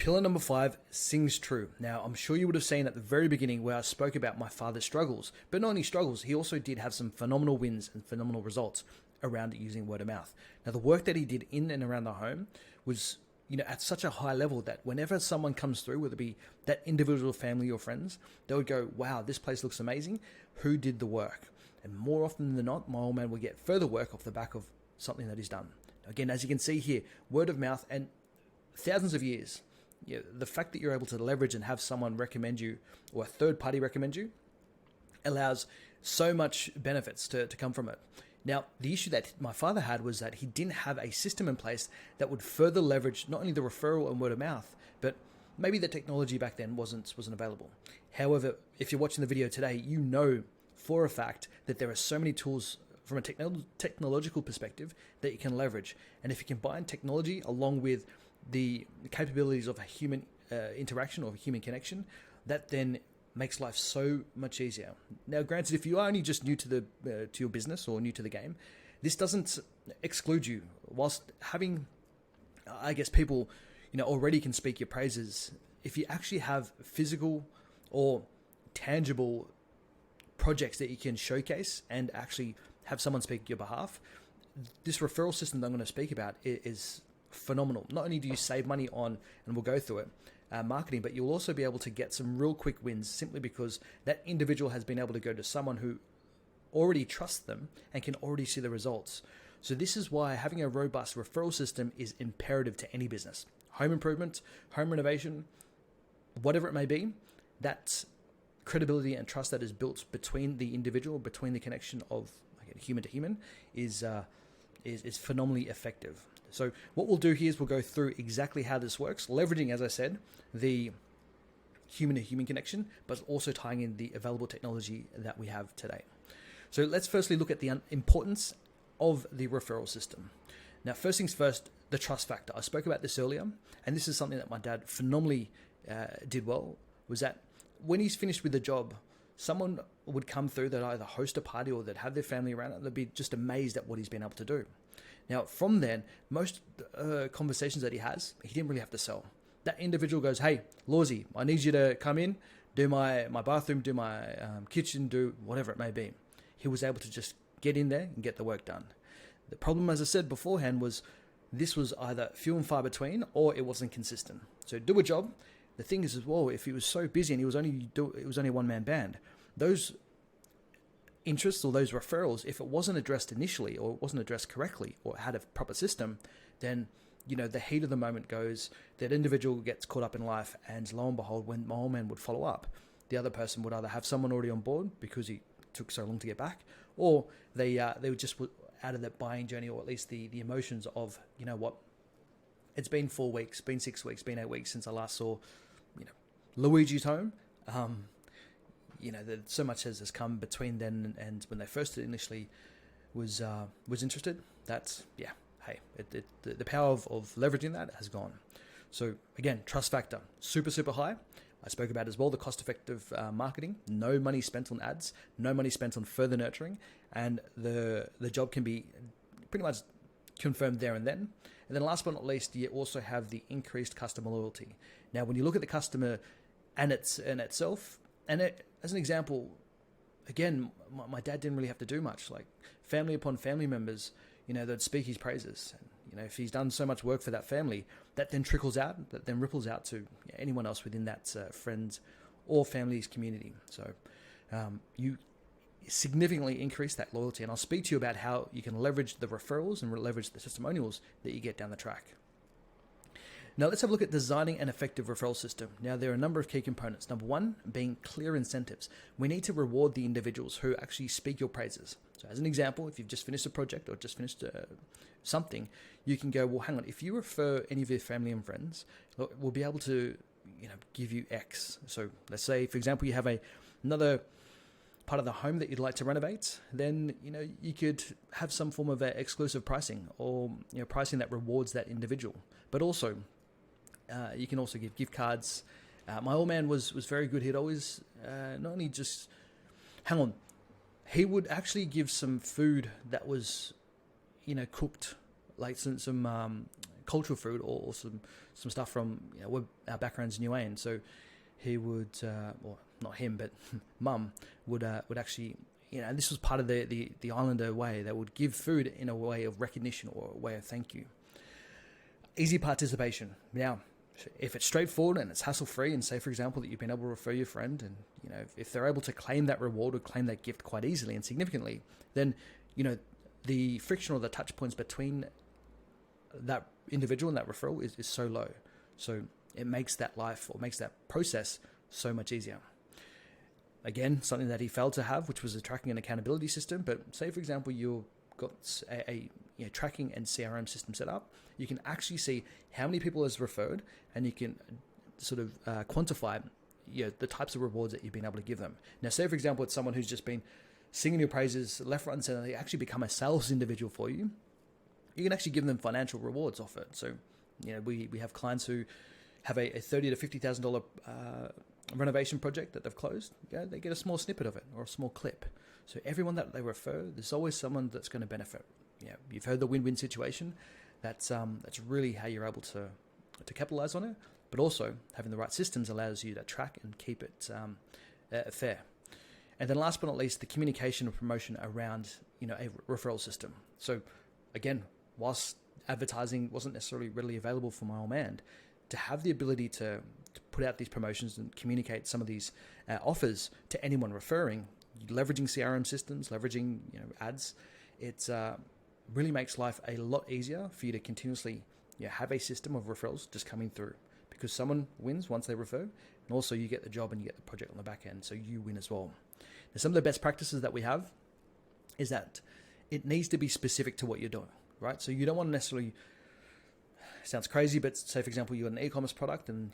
Pillar number 5 sings true. Now, I'm sure you would have seen at the very beginning where I spoke about my father's struggles, but not only struggles, he also did have some phenomenal wins and phenomenal results around using word of mouth. Now, the work that he did in and around the home was, at such a high level that whenever someone comes through, whether it be that individual family or friends, they would go, wow, this place looks amazing. Who did the work? And more often than not, my old man will get further work off the back of something that he's done. Again, as you can see here, word of mouth and thousands of years. The fact that you're able to leverage and have someone recommend you or a third party recommend you allows so much benefits to come from it. Now, the issue that my father had was that he didn't have a system in place that would further leverage not only the referral and word of mouth, but maybe the technology back then wasn't available. However, if you're watching the video today, you know for a fact that there are so many tools from a technological perspective that you can leverage. And if you combine technology along with the capabilities of a human interaction or a human connection, that then makes life so much easier. Now, granted, if you are only just new to your business or new to the game, this doesn't exclude you. Whilst having, I guess, people already can speak your praises, if you actually have physical or tangible projects that you can showcase and actually have someone speak on your behalf, this referral system that I'm going to speak about is phenomenal. Not only do you save money on, and we'll go through it, marketing, but you'll also be able to get some real quick wins simply because that individual has been able to go to someone who already trusts them and can already see the results. So this is why having a robust referral system is imperative to any business. Home improvement, home renovation, whatever it may be, that credibility and trust that is built between the individual, between the connection of human to human is phenomenally effective. So what we'll do here is we'll go through exactly how this works, leveraging, as I said, the human-to-human connection, but also tying in the available technology that we have today. So let's firstly look at the importance of the referral system. Now, first things first, the trust factor. I spoke about this earlier, and this is something that my dad phenomenally did well, was that when he's finished with the job, someone would come through that either host a party or that have their family around it. They'd be just amazed at what he's been able to do. Now, from then, most conversations that he has, he didn't really have to sell. That individual goes, hey, Lawsy, I need you to come in, do my bathroom, do my kitchen, do whatever it may be. He was able to just get in there and get the work done. The problem, as I said beforehand, was this was either few and far between or it wasn't consistent. So do a job. The thing is as well, if he was so busy and it was only a one-man band, those interests or those referrals, if it wasn't addressed initially or it wasn't addressed correctly or had a proper system, then the heat of the moment goes, that individual gets caught up in life, and lo and behold, when my old man would follow up, the other person would either have someone already on board because he took so long to get back, or they would just out of that buying journey, or at least the emotions of, it's been 4 weeks, been 6 weeks, been 8 weeks since I last saw Luigi's home. So much has come between then and when they first initially was interested. That's, the power of leveraging that has gone. So again, trust factor, super high. I spoke about as well the cost-effective marketing, no money spent on ads, no money spent on further nurturing, and the job can be pretty much confirmed there and then. And then last but not least, you also have the increased customer loyalty. Now, when you look at the customer and itself, as an example, again, my dad didn't really have to do much. Like family upon family members, they'd speak his praises. And, if he's done so much work for that family, that then trickles out, that then ripples out to anyone else within that friends or family's community. So you significantly increase that loyalty. And I'll speak to you about how you can leverage the referrals and leverage the testimonials that you get down the track. Now let's have a look at designing an effective referral system. Now there are a number of key components. Number one, being clear incentives. We need to reward the individuals who actually speak your praises. So as an example, if you've just finished a project or just finished something, you can go, well, hang on, if you refer any of your family and friends, we'll be able to give you X. So let's say, for example, you have another part of the home that you'd like to renovate, then you could have some form of exclusive pricing or pricing that rewards that individual. But also, you can also give gift cards. My old man was very good. He'd always not only just he would actually give some food that was cooked, like some cultural food or some stuff from our background's New Ain. So he would, or not him, but mum would actually, and this was part of the Islander way. They would give food in a way of recognition or a way of thank you. Easy participation. Now, if it's straightforward and it's hassle-free, and say, for example, that you've been able to refer your friend, and if they're able to claim that reward or claim that gift quite easily and significantly, then the friction or the touch points between that individual and that referral is so low. So it makes that process so much easier. Again, something that he failed to have, which was a tracking and accountability system. But say, for example, you've got a tracking and CRM system set up, you can actually see how many people has referred, and you can sort of quantify the types of rewards that you've been able to give them. Now, say, for example, it's someone who's just been singing your praises left, right, and center. They actually become a sales individual for you. You can actually give them financial rewards off it. So, we have clients who have a $30,000 to $50,000 renovation project that they've closed. They get a small snippet of it or a small clip. So everyone that they refer, there's always someone that's going to benefit. You've heard the win-win situation. That's really how you're able to capitalize on it. But also having the right systems allows you to track and keep it fair. And then last but not least, the communication and promotion around a referral system. So again, whilst advertising wasn't necessarily readily available for my old man, to have the ability to put out these promotions and communicate some of these offers to anyone referring, leveraging CRM systems, leveraging ads, it really makes life a lot easier for you to continuously have a system of referrals just coming through, because someone wins once they refer, and also you get the job and you get the project on the back end, so you win as well. Now, some of the best practices that we have is that it needs to be specific to what you're doing, right? So you don't want to necessarily, sounds crazy, but say, for example, you're an e-commerce product, and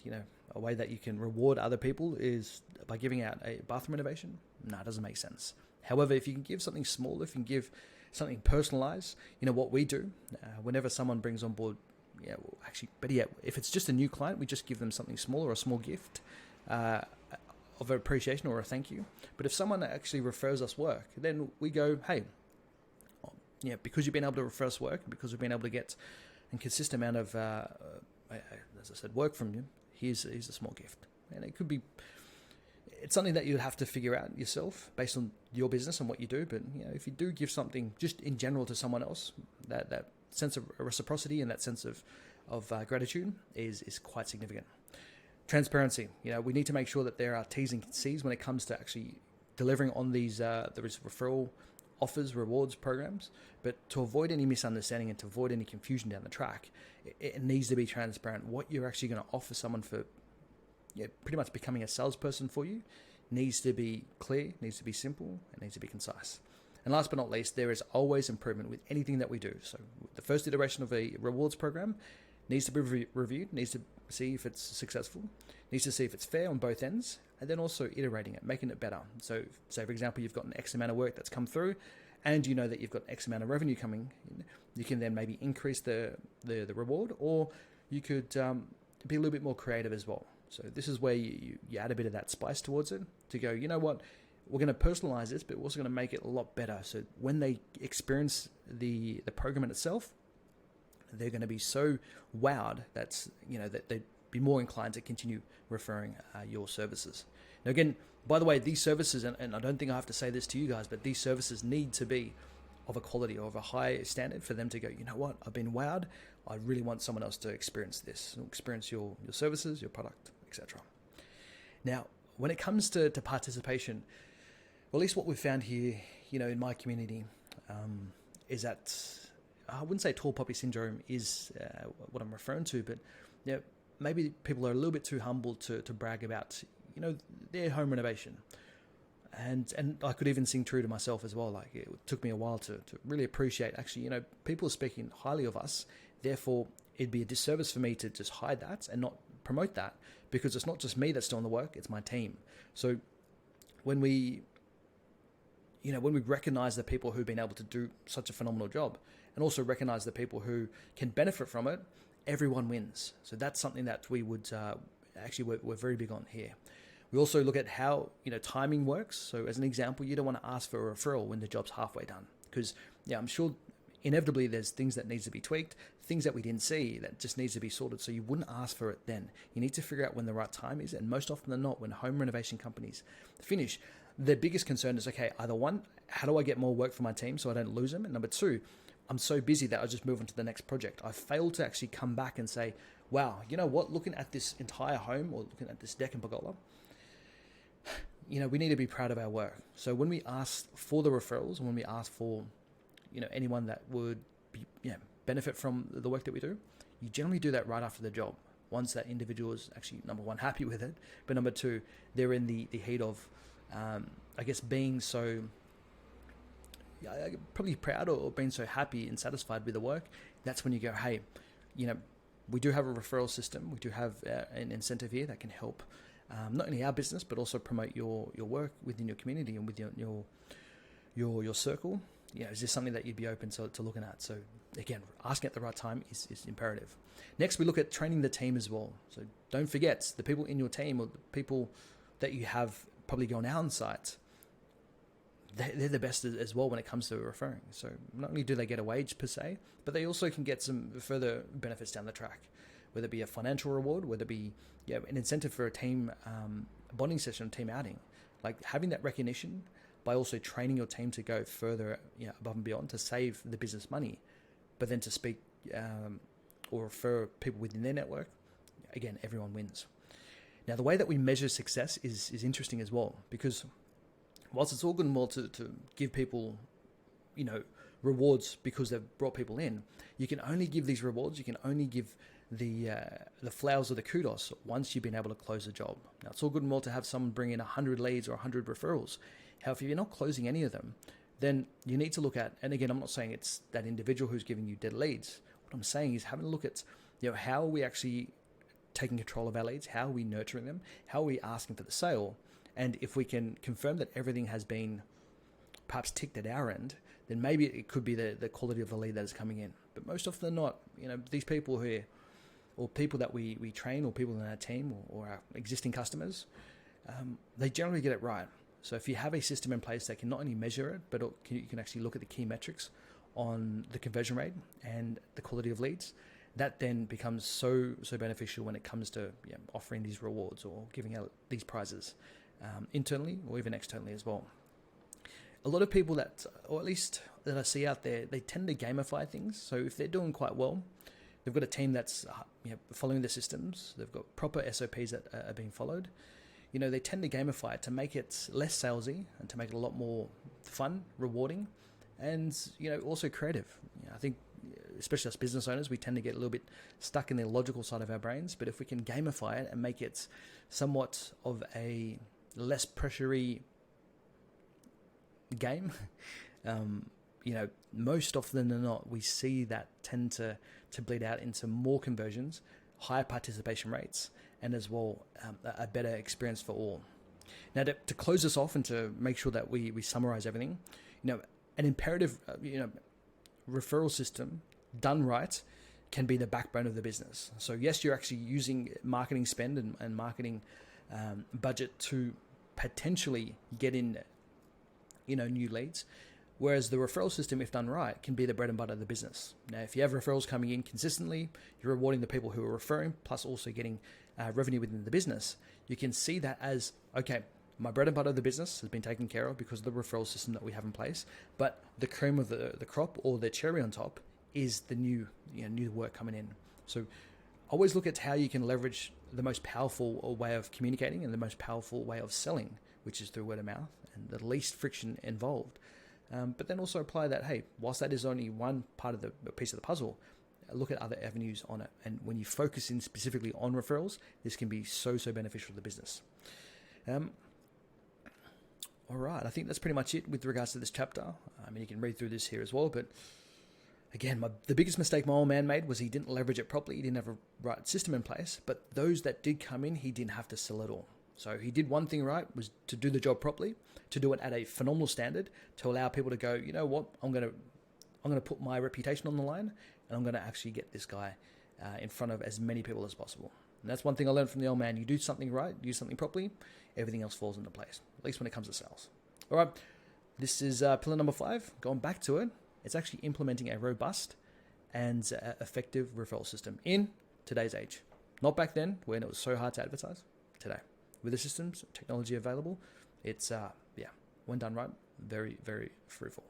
a way that you can reward other people is by giving out a bathroom renovation. No, it doesn't make sense. However, if you can give something small, if you can give something personalized, what we do whenever someone brings on board, if it's just a new client, we just give them something small or a small gift of appreciation or a thank you. But if someone actually refers us work, then we go, hey, because you've been able to refer us work, because we've been able to get a consistent amount of, as I said, work from you, here's a small gift. And it's something that you'd have to figure out yourself based on your business and what you do. But if you do give something just in general to someone else, that sense of reciprocity and that sense of gratitude is quite significant. Transparency. We need to make sure that there are T's and C's when it comes to actually delivering on these referral offers, rewards, programs. But to avoid any misunderstanding and to avoid any confusion down the track, it needs to be transparent. What you're actually going to offer someone for pretty much becoming a salesperson for you needs to be clear, needs to be simple, and needs to be concise. And last but not least, there is always improvement with anything that we do. So the first iteration of a rewards program needs to be reviewed, needs to see if it's successful, needs to see if it's fair on both ends, and then also iterating it, making it better. So say, for example, you've got an X amount of work that's come through, and you know that you've got X amount of revenue coming in. You can then maybe increase the reward, or you could be a little bit more creative as well. So this is where you add a bit of that spice towards it to go, you know what, we're going to personalize this, but we're also going to make it a lot better. So when they experience the program in itself, they're going to be so wowed that they'd be more inclined to continue referring your services. Now, again, by the way, these services, and I don't think I have to say this to you guys, but these services need to be of a quality or of a high standard for them to go, you know what, I've been wowed. I really want someone else to experience this, experience your services, your product, etc. Now, when it comes to participation, well, at least what we've found here, in my community, is that I wouldn't say tall poppy syndrome is what I'm referring to, but maybe people are a little bit too humble to brag about, their home renovation. And I could even sing true to myself as well. Like, it took me a while to really appreciate, actually, people are speaking highly of us. Therefore, it'd be a disservice for me to just hide that and not promote that, because it's not just me that's doing the work, it's my team. So when we recognize the people who've been able to do such a phenomenal job, and also recognize the people who can benefit from it, everyone wins. So that's something that we would we're very big on here. We also look at how timing works. So as an example, you don't want to ask for a referral when the job's halfway done, because I'm sure inevitably there's things that needs to be tweaked, things that we didn't see that just needs to be sorted. So you wouldn't ask for it then. You need to figure out when the right time is. And most often than not, when home renovation companies finish, their biggest concern is, okay, either one, how do I get more work for my team so I don't lose them? And number two, I'm so busy that I just move on to the next project. I failed to actually come back and say, wow, you know what, looking at this entire home or looking at this deck and pergola, we need to be proud of our work. So when we ask for the referrals and when we ask for, anyone that would be, benefit from the work that we do, you generally do that right after the job. Once that individual is actually, number one, happy with it, but number two, they're in the heat of, being so, probably proud or being so happy and satisfied with the work. That's when you go, hey, we do have a referral system. We do have an incentive here that can help not only our business, but also promote your work within your community and with your circle. Is this something that you'd be open to looking at? So again, asking at the right time is imperative. Next, we look at training the team as well. So don't forget the people in your team or the people that you have probably going out on site. They're the best as well when it comes to referring. So not only do they get a wage per se, but they also can get some further benefits down the track, whether it be a financial reward, whether it be an incentive for a team bonding session, a team outing. Like having that recognition by also training your team to go further above and beyond to save the business money, but then to speak or refer people within their network, again, everyone wins. Now, the way that we measure success is interesting as well, because whilst it's all good and well to give people, rewards because they've brought people in, you can only give these rewards, you can only give the flowers or the kudos once you've been able to close a job. Now, it's all good and well to have someone bring in 100 leads or 100 referrals. However, if you're not closing any of them, then you need to look at, and again, I'm not saying it's that individual who's giving you dead leads. What I'm saying is having a look at, how are we actually taking control of our leads? How are we nurturing them? How are we asking for the sale? And if we can confirm that everything has been perhaps ticked at our end, then maybe it could be the quality of the lead that is coming in. But most often than not, these people here, or people that we train, or people in our team, or our existing customers, they generally get it right. So if you have a system in place that can not only measure it, but you can actually look at the key metrics on the conversion rate and the quality of leads, that then becomes so beneficial when it comes to offering these rewards or giving out these prizes internally or even externally as well. A lot of people that, or at least that I see out there, they tend to gamify things. So if they're doing quite well, they've got a team that's following the systems, they've got proper SOPs that are being followed. They tend to gamify it to make it less salesy and to make it a lot more fun, rewarding, and also creative. I think, especially as business owners, we tend to get a little bit stuck in the logical side of our brains. But if we can gamify it and make it somewhat of a less pressury game, most often than not, we see that tend to bleed out into more conversions, higher participation rates, and as well a better experience for all. Now, to close this off and to make sure that we summarize everything, an imperative referral system done right can be the backbone of the business. So yes, you're actually using marketing spend and marketing budget to potentially get in new leads, whereas the referral system, if done right, can be the bread and butter of the business. Now, if you have referrals coming in consistently, you're rewarding the people who are referring, plus also getting revenue within the business. You can see that as, okay, my bread and butter of the business has been taken care of because of the referral system that we have in place, but the cream of the crop, or the cherry on top, is the new work coming in. So always look at how you can leverage the most powerful way of communicating and the most powerful way of selling, which is through word of mouth and the least friction involved. But then also apply that, hey, whilst that is only one part of the piece of the puzzle, look at other avenues on it. And when you focus in specifically on referrals, this can be so beneficial to the business. All right, I think that's pretty much it with regards to this chapter. I mean, you can read through this here as well, but again, the biggest mistake my old man made was he didn't leverage it properly. He didn't have a right system in place, but those that did come in, he didn't have to sell it all. So he did one thing right, was to do the job properly, to do it at a phenomenal standard, to allow people to go, you know what, I'm going to put my reputation on the line, and I'm going to actually get this guy in front of as many people as possible. And that's one thing I learned from the old man. You do something right, do something properly, everything else falls into place, at least when it comes to sales. All right, this is pillar number 5, going back to it. It's actually implementing a robust and effective referral system in today's age. Not back then when it was so hard to advertise. Today, with the systems, technology available, it's when done right, very, very fruitful.